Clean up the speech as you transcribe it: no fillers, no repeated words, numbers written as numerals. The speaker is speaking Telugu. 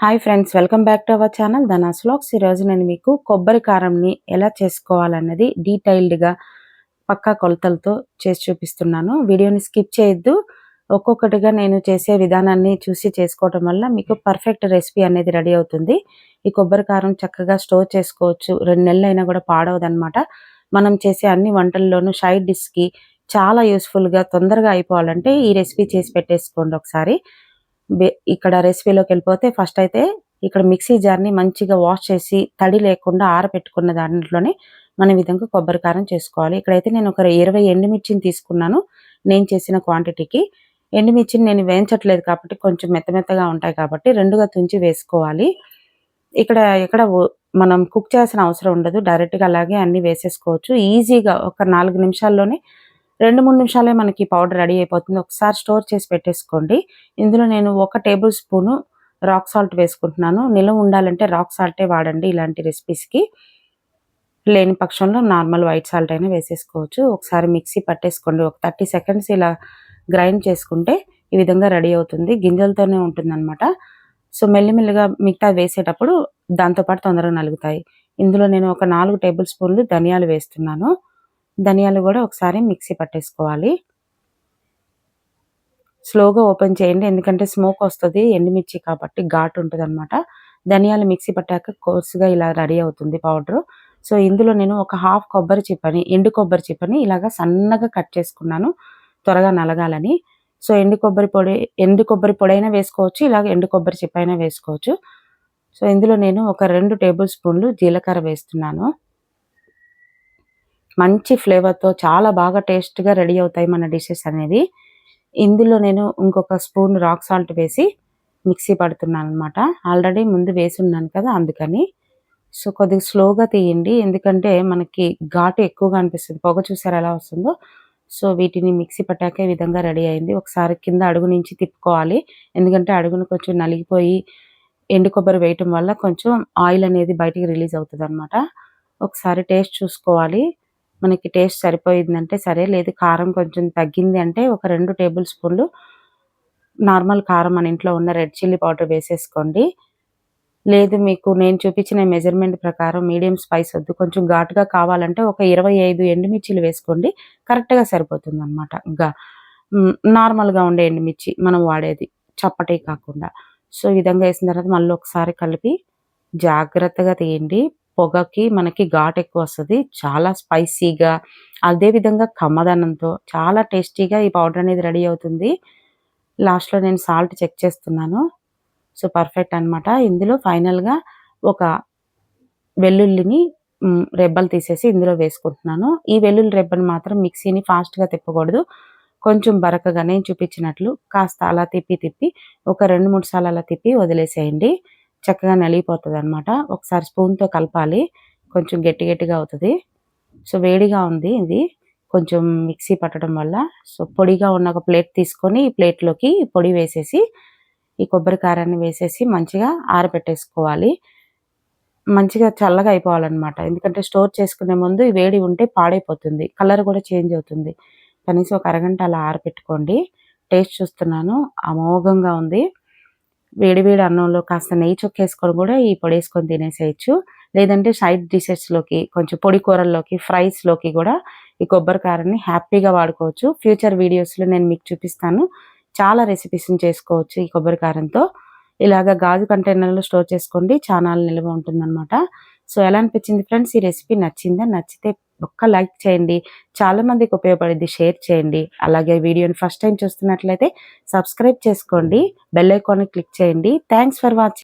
Hi friends, welcome back to our channel ధనాస్ vlogs. ఈరోజు నేను మీకు కొబ్బరి కారంని ఎలా చేసుకోవాలన్నది డీటెయిల్డ్గా పక్కా కొలతలతో చేసి చూపిస్తున్నాను. వీడియోని స్కిప్ చేయొద్దు. ఒక్కొక్కటిగా నేను చేసే విధానాన్ని చూసి చేసుకోవటం వల్ల మీకు పర్ఫెక్ట్ రెసిపీ అనేది రెడీ అవుతుంది. ఈ కొబ్బరి కారం చక్కగా స్టోర్ చేసుకోవచ్చు, 2 నెలలైనా కూడా పాడవదనమాట. మనం చేసే అన్ని వంటల్లోనూ సైడ్ డిష్కి చాలా యూస్ఫుల్గా తొందరగా అయిపోవాలంటే ఈ రెసిపీ చేసి పెట్టేసుకోండి ఒకసారి. ఇక్కడ రెసిపీలోకి వెళ్ళిపోతే ఫస్ట్ అయితే ఇక్కడ మిక్సీ జార్ని మంచిగా వాష్ చేసి తడి లేకుండా ఆరబెట్టుకున్న దాంట్లోనే మన విధంగా కొబ్బరి కారం చేసుకోవాలి. ఇక్కడైతే నేను ఒక 20 ఎండుమిర్చిని తీసుకున్నాను. నేను చేసిన క్వాంటిటీకి ఎండుమిర్చిని నేను వేయించట్లేదు కాబట్టి కొంచెం మెత్తగా ఉంటాయి కాబట్టి 2గా తుంచి వేసుకోవాలి. ఇక్కడ మనం కుక్ చేయాల్సిన అవసరం ఉండదు. డైరెక్ట్గా అలాగే అన్ని వేసేసుకోవచ్చు. ఈజీగా ఒక 4 నిమిషాల్లోనే 2-3 నిమిషాలే మనకి పౌడర్ రెడీ అయిపోతుంది. ఒకసారి స్టోర్ చేసి పెట్టేసుకోండి. ఇందులో నేను 1 టేబుల్ స్పూను రాక్ సాల్ట్ వేసుకుంటున్నాను. నిలవ ఉండాలంటే రాక్ సాల్టే వాడండి ఇలాంటి రెసిపీస్కి. లేని పక్షంలో నార్మల్ వైట్ సాల్ట్ అయినా వేసేసుకోవచ్చు. ఒకసారి మిక్సీ పట్టేసుకోండి. ఒక 30 సెకండ్స్ ఇలా గ్రైండ్ చేసుకుంటే ఈ విధంగా రెడీ అవుతుంది. గింజలతోనే ఉంటుందన్నమాట. సో మెల్లిమెల్లిగా మిగతా వేసేటప్పుడు దాంతోపాటు తొందరగా నలుగుతాయి. ఇందులో నేను ఒక 4 టేబుల్ స్పూన్లు ధనియాలు వేస్తున్నాను. ధనియాలు కూడా ఒకసారి మిక్సీ పట్టేసుకోవాలి. స్లోగా ఓపెన్ చేయండి, ఎందుకంటే స్మోక్ వస్తుంది. ఎండుమిర్చి కాబట్టి ఘాటు ఉంటుంది అనమాట. ధనియాలు మిక్సీ పట్టాక కోర్సుగా ఇలా రెడీ అవుతుంది పౌడరు. సో ఇందులో నేను ఒక హాఫ్ కొబ్బరి చిప్పని, ఎండు కొబ్బరి చిప్పని ఇలాగా సన్నగా కట్ చేసుకున్నాను త్వరగా నలగాలని. సో ఎండు కొబ్బరి పొడి అయినా వేసుకోవచ్చు, ఇలాగ ఎండు కొబ్బరి చిప్ప అయినా వేసుకోవచ్చు. సో ఇందులో నేను ఒక 2 టేబుల్ స్పూన్లు జీలకర్ర వేస్తున్నాను. మంచి ఫ్లేవర్తో చాలా బాగా టేస్ట్గా రెడీ అవుతాయి మన డిషెస్ అనేవి. ఇందులో నేను ఇంకొక స్పూన్ రాక్ సాల్ట్ వేసి మిక్సీ పడుతున్నాను అనమాట. ఆల్రెడీ ముందు వేసి ఉన్నాను కదా అందుకని. సో కొద్దిగా స్లోగా తీయండి, ఎందుకంటే మనకి ఘాటు ఎక్కువగా అనిపిస్తుంది. పొగ చూసారు ఎలా వస్తుందో. సో వీటిని మిక్సీ పట్టాక ఈ విధంగా రెడీ అయింది. ఒకసారి కింద అడుగు నుంచి తిప్పుకోవాలి, ఎందుకంటే అడుగును కొంచెం నలిగిపోయి ఎండు కొబ్బరి వేయటం వల్ల కొంచెం ఆయిల్ అనేది బయటికి రిలీజ్ అవుతుంది అనమాట. ఒకసారి టేస్ట్ చూసుకోవాలి. మనకి టేస్ట్ సరిపోయిందంటే సరే, లేదు కారం కొంచెం తగ్గింది అంటే ఒక 2 టేబుల్ స్పూన్లు నార్మల్ కారం మన ఇంట్లో ఉన్న రెడ్ చిల్లీ పౌడర్ వేసేసుకోండి. లేదు మీకు నేను చూపించిన మెజర్మెంట్ ప్రకారం మీడియం స్పైస్ వద్దు, కొంచెం ఘాటుగా కావాలంటే ఒక 25 ఎండుమిర్చిలు వేసుకోండి. కరెక్ట్గా సరిపోతుందనమాట. నార్మల్గా ఉండే ఎండుమిర్చి మనం వాడేది, చప్పటి కాకుండా. సో ఈ విధంగా వేసిన తర్వాత మళ్ళీ ఒకసారి కలిపి జాగ్రత్తగా తీయండి. పొగకి మనకి ఘాటు ఎక్కువ వస్తుంది, చాలా స్పైసీగా, అదేవిధంగా కమ్మదనంతో చాలా టేస్టీగా ఈ పౌడర్ అనేది రెడీ అవుతుంది. లాస్ట్లో నేను సాల్ట్ చెక్ చేస్తున్నాను. సో పర్ఫెక్ట్ అనమాట. ఇందులో ఫైనల్గా ఒక వెల్లుల్లిని రెబ్బలు తీసేసి ఇందులో వేసుకుంటున్నాను. ఈ వెల్లుల్లి రెబ్బను మాత్రం మిక్సీని ఫాస్ట్గా తిప్పకూడదు, కొంచెం బరకగా నేను చూపించినట్లు కాస్త అలా తిప్పి ఒక 2-3 సార్లు అలా తిప్పి వదిలేసేయండి. చక్కగా నలిగిపోతుంది అనమాట. ఒకసారి స్పూన్తో కలపాలి, కొంచెం గట్టిగా అవుతుంది. సో వేడిగా ఉంది ఇది కొంచెం మిక్సీ పట్టడం వల్ల. సో పొడిగా ఉన్న ఒక ప్లేట్ తీసుకొని ఈ ప్లేట్లోకి పొడి వేసేసి ఈ కొబ్బరి కారాన్ని వేసేసి మంచిగా ఆరబెట్టేసుకోవాలి. మంచిగా చల్లగా అయిపోవాలన్నమాట, ఎందుకంటే స్టోర్ చేసుకునే ముందు ఈ వేడి ఉంటే పాడైపోతుంది, కలర్ కూడా చేంజ్ అవుతుంది. కనీసం ఒక అరగంట అలా ఆరబెట్టుకోండి. టేస్ట్ చూస్తున్నాను, అమోఘంగా ఉంది. వేడి అన్నంలో కాస్త నెయ్యి చొక్కేసుకొని కూడా ఈ పొడి వేసుకొని తినేసేయచ్చు. లేదంటే సైడ్ డిషెస్లోకి, కొంచెం పొడి కూరల్లోకి, ఫ్రైస్లోకి కూడా ఈ కొబ్బరి కారాన్ని హ్యాపీగా వాడుకోవచ్చు. ఫ్యూచర్ వీడియోస్లో నేను మీకు చూపిస్తాను. చాలా రెసిపీస్ని చేసుకోవచ్చు ఈ కొబ్బరి కారంతో. ఇలాగ గాజు కంటైనర్లో స్టోర్ చేసుకోండి, చాలా నిల్వ ఉంటుందన్నమాట. సో ఎలా అనిపించింది ఫ్రెండ్స్, ఈ రెసిపీ నచ్చిందా? నచ్చితే ఒక్క లైక్ చేయండి, చాలా మందికి ఉపయోగపడింది, షేర్ చేయండి. అలాగే వీడియోని ఫస్ట్ టైం చూస్తున్నట్లయితే సబ్స్క్రైబ్ చేసుకోండి, బెల్ ఐకాన్ని క్లిక్ చేయండి. Thanks for watching.